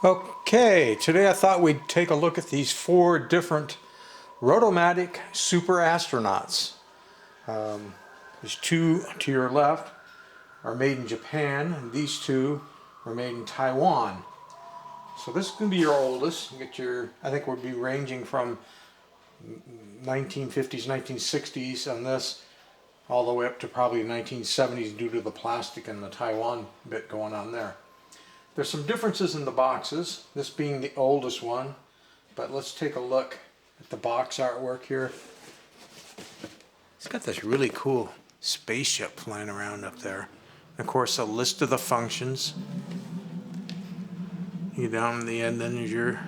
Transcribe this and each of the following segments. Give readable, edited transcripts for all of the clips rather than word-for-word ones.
Okay, today I thought we'd take a look at these four different Robothut Super Astronauts. There's two to your left are made in Japan, and these two are made in Taiwan. So this is going to be your oldest. You get your, I think we'll be ranging from 1950s, 1960s on this, all the way up to probably 1970s due to the plastic and the Taiwan bit going on there. There's some differences in the boxes, this being the oldest one, but let's take a look at the box artwork here. It's got this really cool spaceship flying around up there. And of course, a list of the functions. You down in the end, then is your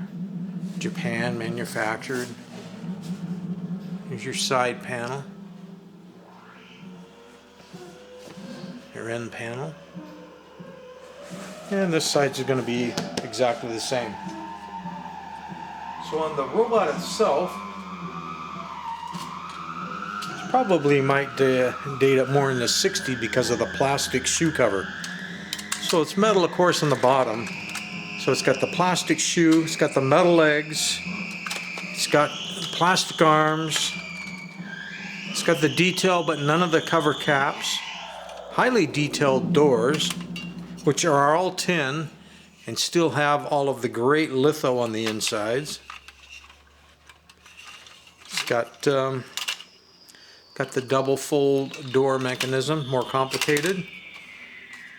Japan manufactured. Here's your side panel. Your end panel. And this side is going to be exactly the same. So on the robot itself, it probably might date it more in the 60s because of the plastic shoe cover. So it's metal, of course, on the bottom. So it's got the plastic shoe, it's got the metal legs, it's got plastic arms, it's got the detail but none of the cover caps, highly detailed doors, which are all tin and still have all of the great litho on the insides. It's got the double fold door mechanism, more complicated.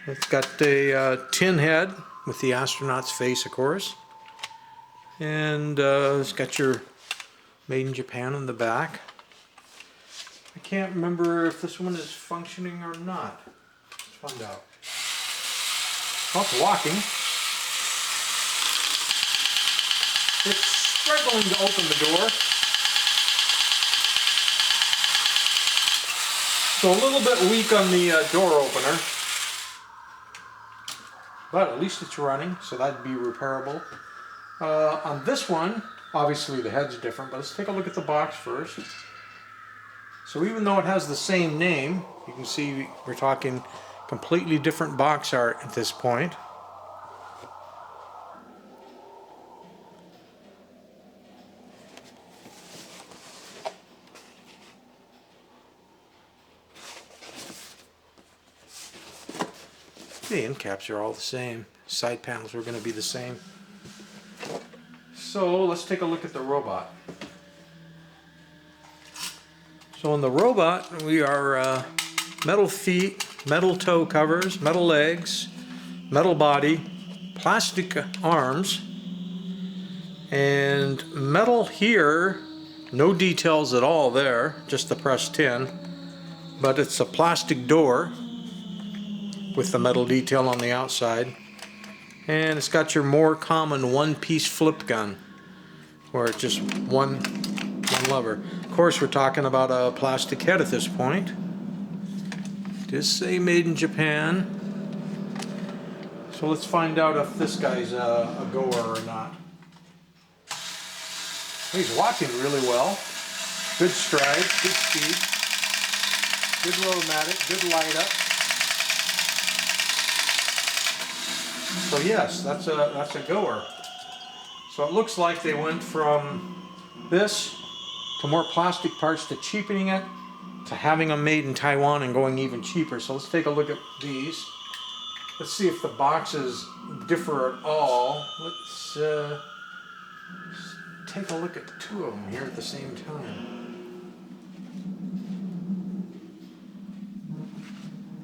It's got a tin head with the astronaut's face, of course. And it's got your Made in Japan on the back. I can't remember if this one is functioning or not. Let's find out. Well, it's walking. It's struggling to open the door. So a little bit weak on the door opener. But at least it's running, so that'd be repairable. On this one, obviously the head's different, but let's take a look at the box first. So even though it has the same name, you can see we're talking completely different box art at this point. The end caps are all the same. Side panels are going to be the same. So let's take a look at the robot. So on the robot, we are metal feet, metal toe covers, metal legs, metal body, plastic arms, and metal here. No details at all there, just the pressed tin. But it's a plastic door with the metal detail on the outside, and it's got your more common one-piece flip gun where it's just one lever. Of course, we're talking about a plastic head at this point. Just say Made in Japan. So let's find out if this guy's a goer or not. He's walking really well. Good stride, good speed, good Robothut, good light up. So yes, that's a goer. So it looks like they went from this to more plastic parts to cheapening it to having them made in Taiwan and going even cheaper. So let's take a look at these. Let's see if the boxes differ at all. Let's take a look at two of them here at the same time.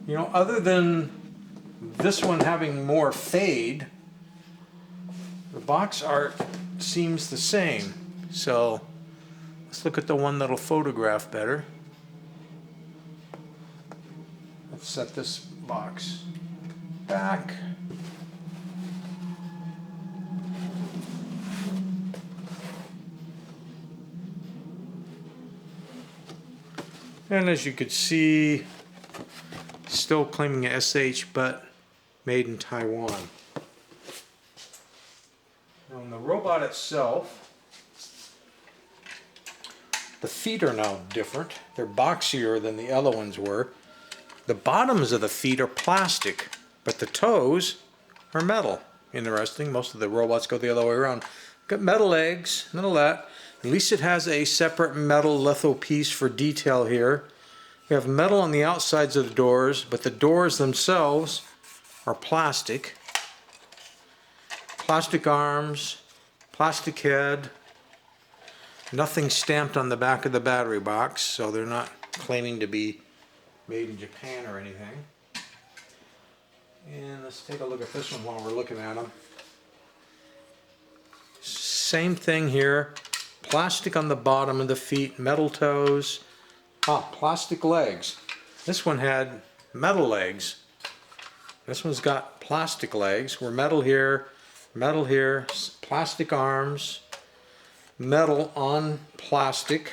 You know, other than this one having more fade, the box art seems the same. So let's look at the one that'll photograph better. Let's set this box back. And as you could see, still claiming a SH, but made in Taiwan. Now on the robot itself, the feet are now different. They're boxier than the other ones were. The bottoms of the feet are plastic, but the toes are metal. interesting. Most of the robots go the other way around. Got metal legs, none of that. At least it has a separate metal litho piece for detail here. We have metal on the outsides of the doors, but the doors themselves are plastic. Plastic arms, plastic head. Nothing stamped on the back of the battery box, so they're not claiming to be made in Japan or anything. And let's take a look at this one while we're looking at them. Same thing here. Plastic on the bottom of the feet, metal toes. Plastic legs. This one had metal legs. This one's got plastic legs. We're metal here, plastic arms, metal on plastic.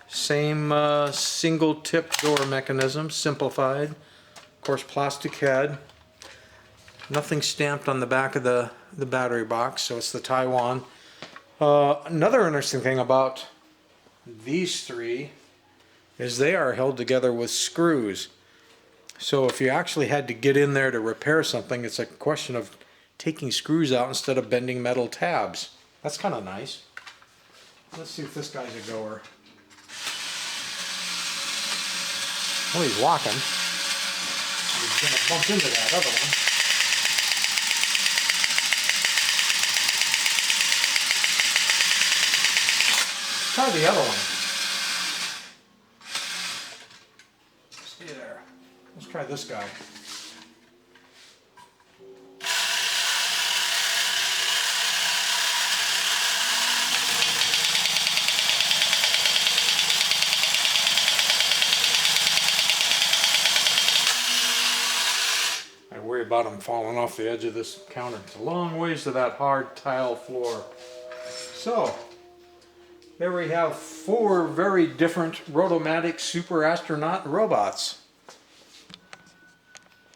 Same single tip door mechanism, simplified. Of course, plastic head. Nothing stamped on the back of the battery box, so it's the Taiwan. Another interesting thing about these three is they are held together with screws. So if you actually had to get in there to repair something, it's a question of taking screws out instead of bending metal tabs. That's kind of nice. Let's see if this guy's a goer. Oh, he's walking. He's going to bump into that other one. Try the other one. Stay there. Let's try this guy. I worry about him falling off the edge of this counter. It's a long ways to that hard tile floor. So, there we have 4 very different Robothut Super Astronaut robots.